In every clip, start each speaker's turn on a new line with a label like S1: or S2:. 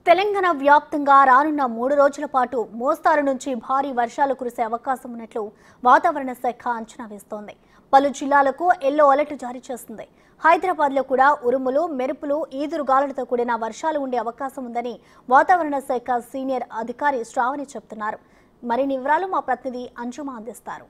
S1: తెలంగాణ వ్యాప్తంగా రానున్న 3 రోజుల పాటు మోస్తారు నుంచి భారీ వర్షాలు కురిసే అవకాశం ఉన్నట్లు వాతావరణ శాఖ అంచనా వేస్తోంది. పలు జిల్లాలకు ఎల్లో అలర్ట్ జారీ చేస్తుంది. హైదరాబాద్లో కూడా ఉరుములు, మెరుపులు, ఈదురుగాలులతో కూడిన వర్షాలు ఉండే అవకాశం ఉందని వాతావరణ శాఖ సీనియర్ అధికారి శ్రావణి చెబుతున్నారు. మరిన్ని వివరాలు మా ప్రతినిధి అంజుమ అందిస్తారు.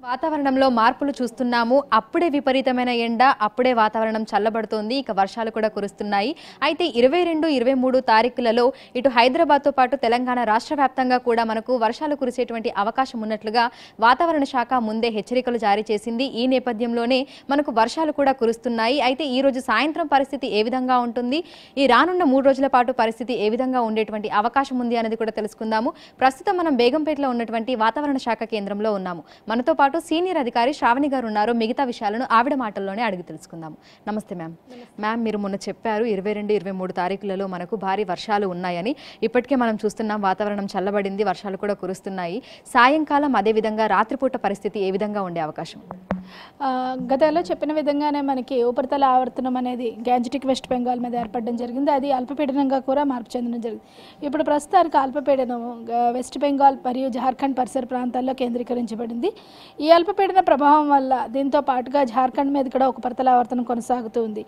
S2: వాతావరణంలో మార్పులు చూస్తున్నాము. అప్పుడే విపరీతమైన ఎండ, అప్పుడే వాతావరణం చల్లబడుతోంది. ఇక వర్షాలు కూడా కురుస్తున్నాయి. అయితే 22, 23 తారీఖులలో ఇటు హైదరాబాద్తో పాటు తెలంగాణ రాష్ట్ర వ్యాప్తంగా కూడా మనకు వర్షాలు కురిసేటువంటి అవకాశం ఉన్నట్లుగా వాతావరణ శాఖ ముందే హెచ్చరికలు జారీ చేసింది. ఈ నేపథ్యంలోనే మనకు వర్షాలు కూడా కురుస్తున్నాయి. అయితే ఈ రోజు సాయంత్రం పరిస్థితి ఏ విధంగా ఉంటుంది, ఈ రానున్న 3 రోజుల పాటు పరిస్థితి ఏ విధంగా ఉండేటువంటి అవకాశం ఉంది అనేది కూడా తెలుసుకుందాము. ప్రస్తుతం మనం బేగంపేటలో ఉన్నటువంటి వాతావరణ శాఖ కేంద్రంలో ఉన్నాము. మనతో పాటు సీనియర్ అధికారి శ్రావణి గారు ఉన్నారు. మిగతా విషయాలను ఆవిడ మాటల్లోనే అడిగి తెలుసుకుందాము. నమస్తే మ్యామ్. మ్యామ్, మీరు మొన్న చెప్పారు 22, 23 తారీఖులలో మనకు భారీ వర్షాలు ఉన్నాయని. ఇప్పటికే మనం చూస్తున్నాం వాతావరణం చల్లబడింది, వర్షాలు కూడా కురుస్తున్నాయి. సాయంకాలం అదేవిధంగా రాత్రిపూట పరిస్థితి ఏ విధంగా ఉండే అవకాశం?
S3: గతంలో చెప్పిన విధంగానే మనకి ఉపరితల ఆవర్తనం అనేది గ్యాంజెటిక్ వెస్ట్ బెంగాల్ మీద ఏర్పడడం జరిగింది. అది అల్పపీడనంగా కూడా మార్పు చెందడం జరిగింది. ఇప్పుడు ప్రస్తుతానికి అల్పపీడనం వెస్ట్ బెంగాల్ మరియు జార్ఖండ్ పరిసర ప్రాంతాల్లో కేంద్రీకరించబడింది. ఈ అల్పపీడన ప్రభావం వల్ల దీంతో పాటుగా జార్ఖండ్ మీద కూడా ఒక ఉపరితల ఆవర్తనం కొనసాగుతూ ఉంది.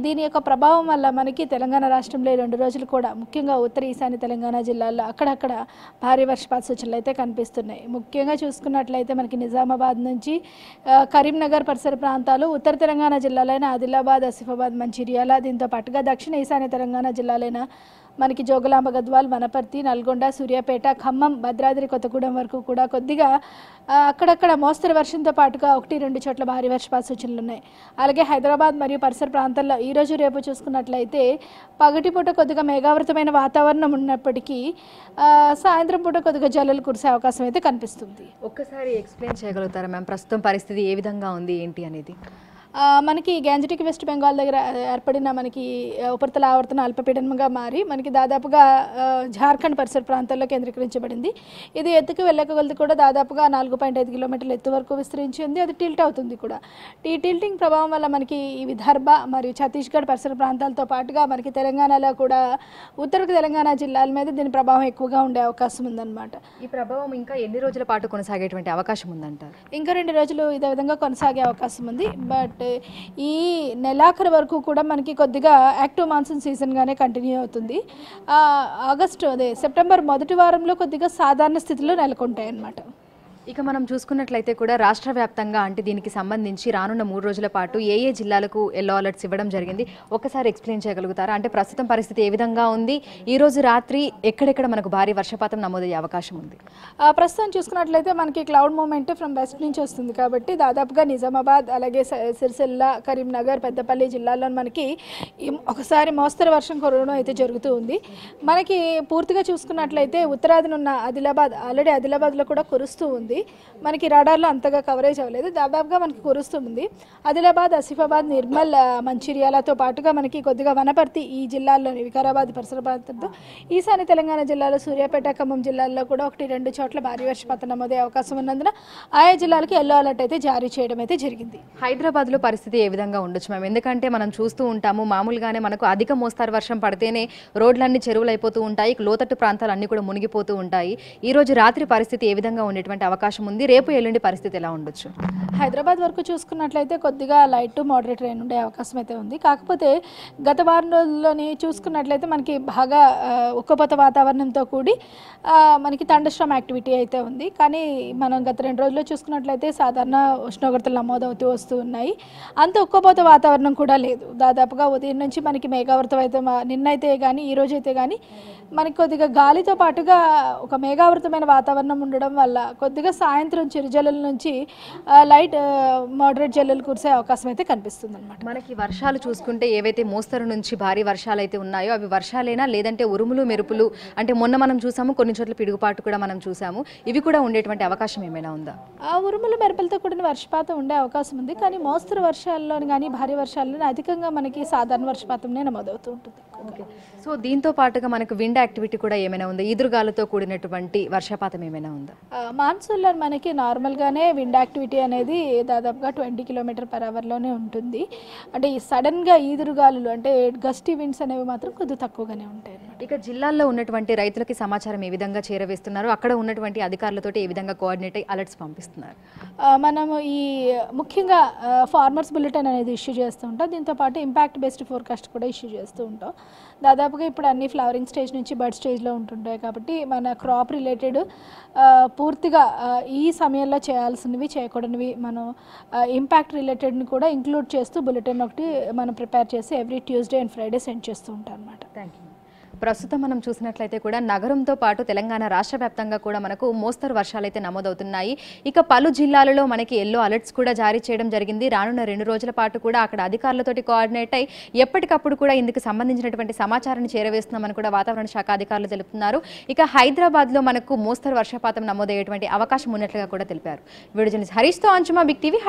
S3: దీని యొక్క ప్రభావం వల్ల మనకి తెలంగాణ రాష్ట్రంలో 2 రోజులు కూడా ముఖ్యంగా ఉత్తర ఈశాన్య తెలంగాణ జిల్లాల్లో అక్కడక్కడ భారీ వర్షపాత సూచనలు అయితే కనిపిస్తున్నాయి. ముఖ్యంగా చూసుకున్నట్లయితే మనకి నిజామాబాద్ నుంచి కరీంనగర్ పరిసర ప్రాంతాలు, ఉత్తర తెలంగాణ జిల్లాలైన ఆదిలాబాద్, ఆసిఫాబాద్, మంచిర్యాల, దీంతో పాటుగా దక్షిణ ఈశాన్య తెలంగాణ జిల్లాలైన మనకి జోగులాంబ గద్వాల్, వనపర్తి, నల్గొండ, సూర్యాపేట, ఖమ్మం, భద్రాద్రి కొత్తగూడెం వరకు కూడా కొద్దిగా అక్కడక్కడ మోస్తరు వర్షంతో పాటుగా 1-2 చోట్ల భారీ వర్షపాత సూచనలు ఉన్నాయి. అలాగే హైదరాబాద్ మరియు పరిసర ప్రాంతాల్లో ఈరోజు రేపు చూసుకున్నట్లయితే పగటిపూట కొద్దిగా మేఘావృతమైన వాతావరణం ఉన్నప్పటికీ సాయంత్రం పూట కొద్దిగా జల్లులు కురిసే అవకాశం అయితే కనిపిస్తుంది.
S2: ఒక్కసారి ఎక్స్ప్లెయిన్ చేయగలుగుతారా మ్యామ్, ప్రస్తుతం పరిస్థితి ఏ విధంగా ఉంది ఏంటి అనేది?
S3: మనకి గ్యాంజెటిక్ వెస్ట్ బెంగాల్ దగ్గర ఏర్పడిన మనకి ఉపరితల ఆవర్తన అల్పపీడనంగా మారి మనకి దాదాపుగా జార్ఖండ్ పరిసర ప్రాంతాల్లో కేంద్రీకరించబడింది. ఇది ఎత్తుకు వెళ్ళకగలది కూడా దాదాపుగా 4.5 కిలోమీటర్ల ఎత్తు వరకు విస్తరించి ఉంది. అది టిల్ట్ అవుతుంది కూడా. ఈ టిల్టింగ్ ప్రభావం వల్ల మనకి ఈ విదర్భ మరియు ఛత్తీస్గఢ్ పరిసర ప్రాంతాలతో పాటుగా మనకి తెలంగాణలో కూడా ఉత్తర తెలంగాణ జిల్లాల మీద దీని ప్రభావం ఎక్కువగా ఉండే అవకాశం ఉందన్నమాట.
S2: ఈ ప్రభావం ఇంకా ఎన్ని రోజుల పాటు కొనసాగేటువంటి అవకాశం ఉందంటారు?
S3: ఇంకా 2 రోజులు ఇదే విధంగా కొనసాగే అవకాశం ఉంది. బట్ ఈ నెలాఖరు వరకు కూడా మనకి కొద్దిగా యాక్టివ్ మాన్సూన్ సీజన్గానే కంటిన్యూ అవుతుంది. సెప్టెంబర్ మొదటి వారంలో కొద్దిగా సాధారణ స్థితిలో నెలకొంటాయి అన్నమాట.
S2: ఇక మనం చూసుకున్నట్లయితే కూడా రాష్ట్ర వ్యాప్తంగా అంటే దీనికి సంబంధించి రానున్న 3 రోజుల పాటు ఏ జిల్లాలకు ఎల్లో అలర్ట్స్ ఇవ్వడం జరిగింది, ఒకసారి ఎక్స్ప్లెయిన్ చేయగలుగుతారా? అంటే ప్రస్తుతం పరిస్థితి ఏ విధంగా ఉంది, ఈ రోజు రాత్రి ఎక్కడెక్కడ మనకు భారీ వర్షపాతం నమోదయ్యే అవకాశం ఉంది?
S3: ప్రస్తుతం చూసుకున్నట్లయితే మనకి క్లౌడ్ మూమెంట్ ఫ్రమ్ వెస్ట్ నుంచి వస్తుంది కాబట్టి దాదాపుగా నిజామాబాద్, అలాగే సిరిసిల్ల, కరీంనగర్, పెద్దపల్లి జిల్లాల్లో మనకి ఒకసారి మోస్తరు వర్షం కురవడం అయితే జరుగుతూ ఉంది. మనకి పూర్తిగా చూసుకున్నట్లయితే ఉత్తరాదినున్న ఆదిలాబాద్, ఆల్రెడీ ఆదిలాబాద్లో కూడా కురుస్తూ ఉంది. మనకి రాడార్లో అంతగా కవరేజ్ అవ్వలేదు, దాదాపుగా మనకి కురుస్తుంది. ఆదిలాబాద్, ఆసిఫాబాద్, నిర్మల్, మంచిర్యాలతో పాటుగా మనకి కొద్దిగా వనపర్తి ఈ జిల్లాల్లోని వికారాబాద్ పరిసర ప్రాంతంతో ఈశాన్య తెలంగాణ జిల్లాలో సూర్యాపేట, ఖమ్మం జిల్లాల్లో కూడా 1-2 చోట్ల భారీ వర్షపాతం నమోదే అవకాశం ఉన్నందున ఆయా జిల్లాలకి ఎల్లో అలర్ట్ అయితే జారీ చేయడం అయితే జరిగింది.
S2: హైదరాబాద్లో పరిస్థితి ఏ విధంగా ఉండొచ్చు మ్యామ్? ఎందుకంటే మనం చూస్తూ ఉంటాము మామూలుగానే మనకు అధిక మోస్తారు వర్షం పడితేనే రోడ్లన్నీ చెరువులు అయిపోతూ ఉంటాయి, లోతట్టు ప్రాంతాలు అన్నీ కూడా మునిగిపోతూ ఉంటాయి. ఈ రోజు రాత్రి పరిస్థితి ఏ విధంగా ఉండేటువంటి అవకాశం ఉంది, రేపు ఎల్లుండి పరిస్థితి ఎలా ఉండొచ్చు?
S3: హైదరాబాద్ వరకు చూసుకున్నట్లయితే కొద్దిగా లైట్ టు మోడరేట్ రైన్ ఉండే అవకాశం అయితే ఉంది. కాకపోతే గత వారం రోజుల్లోని చూసుకున్నట్లయితే మనకి బాగా ఉక్కపోత వాతావరణంతో కూడి మనకి థండర్స్టార్మ్ యాక్టివిటీ అయితే ఉంది. కానీ మనం గత 2 రోజుల్లో చూసుకున్నట్లయితే సాధారణ ఉష్ణోగ్రతలు నమోదవుతూ వస్తూ ఉన్నాయి. అంత ఉక్కపోత వాతావరణం కూడా లేదు. దాదాపుగా ఉదయం నుంచి మనకి మేఘావృతం అయితే నిన్నైతే కానీ ఈ రోజు అయితే కానీ మనకి కొద్దిగా గాలితో పాటుగా ఒక మేఘావృతమైన వాతావరణం ఉండడం వల్ల కొద్దిగా సాయంత్రం చిరుజల్లుల నుంచి లైట్ మోడరేట్ జల్లులు కురిసే అవకాశం అయితే కనిపిస్తుంది అనమాట.
S2: మనకి వర్షాలు చూసుకుంటే ఏవైతే మోస్తరు నుంచి భారీ వర్షాలు అయితే ఉన్నాయో అవి వర్షాలేనా, లేదంటే ఉరుములు మెరుపులు, అంటే మొన్న మనం చూసాము కొన్ని చోట్ల పిడుగుపాటు కూడా మనం చూసాము, ఇవి కూడా ఉండేటువంటి అవకాశం ఏమైనా ఉందా?
S3: ఉరుములు మెరుపులతో కూడిన వర్షపాతం ఉండే అవకాశం ఉంది. కానీ మోస్తరు వర్షాల్లోని కానీ భారీ వర్షాల్లోని అధికంగా మనకి సాధారణ వర్షపాతంనే నమోదవుతూ ఉంటుంది.
S2: ఓకే, సో దీంతో పాటుగా మనకు విండ్ యాక్టివిటీ కూడా ఏమైనా ఉందా? ఈదురుగాలతో కూడినటువంటి వర్షపాతం ఏమైనా ఉందా?
S3: మాన్సూన్లో పర్టికులర్ మనకి నార్మల్గానే విండ్ యాక్టివిటీ అనేది దాదాపుగా 20 km/hలోనే ఉంటుంది. అంటే ఈ సడన్గా ఈదురుగాలులు అంటే గస్టీ విండ్స్ అనేవి మాత్రం కొద్దిగా తక్కువగానే ఉంటాయి అన్నమాట.
S2: ఇక జిల్లాల్లో ఉన్నటువంటి రైతులకి సమాచారం ఏ విధంగా చేరవేస్తున్నారు, అక్కడ ఉన్నటువంటి అధికారులతోటి ఏ విధంగా కోఆర్డినేట్ అయ్యి అలర్ట్స్ పంపిస్తున్నారు?
S3: మనము ఈ ముఖ్యంగా ఫార్మర్స్ బులెటిన్ అనేది ఇష్యూ చేస్తూ ఉంటాం. దీంతోపాటు ఇంపాక్ట్ బేస్డ్ ఫోర్కాస్ట్ కూడా ఇష్యూ చేస్తూ ఉంటాం. దాదాపుగా ఇప్పుడు అన్ని ఫ్లవరింగ్ స్టేజ్ నుంచి బర్డ్ స్టేజ్లో ఉంటుంటాయి కాబట్టి మన క్రాప్ రిలేటెడ్ పూర్తిగా ఈ సమయంలో చేయాల్సినవి చేయకూడనివి మనం ఇంపాక్ట్ రిలేటెడ్ని కూడా ఇంక్లూడ్ చేస్తూ బులెటిన్ ఒకటి మనం ప్రిపేర్ చేసి every Tuesday and Friday send చేస్తూ ఉంటాం అన్నమాట.
S2: Thank you. ప్రస్తుతం మనం చూసినట్లయితే కూడా నగరంతో పాటు తెలంగాణ రాష్ట్ర వ్యాప్తంగా కూడా మనకు మోస్తరు వర్షాలైతే నమోదవుతున్నాయి. ఇక పలు జిల్లాలలో మనకి ఎల్లో అలర్ట్స్ కూడా జారీ చేయడం జరిగింది. రానున్న 2 రోజుల పాటు కూడా అక్కడ అధికారులతోటి కోఆర్డినేట్ అయ్యి ఎప్పటికప్పుడు కూడా ఇందుకు సంబంధించినటువంటి సమాచారాన్ని చేరవేస్తున్నామని కూడా వాతావరణ శాఖ అధికారులు తెలుపుతున్నారు. ఇక హైదరాబాద్లో మనకు మోస్తరు వర్షపాతం నమోదయ్యేటువంటి అవకాశం ఉన్నట్లుగా కూడా తెలిపారు. వీడియో జర్నలిస్ట్ హరీష్తో అంచుమా, బిగ్ టీవీ.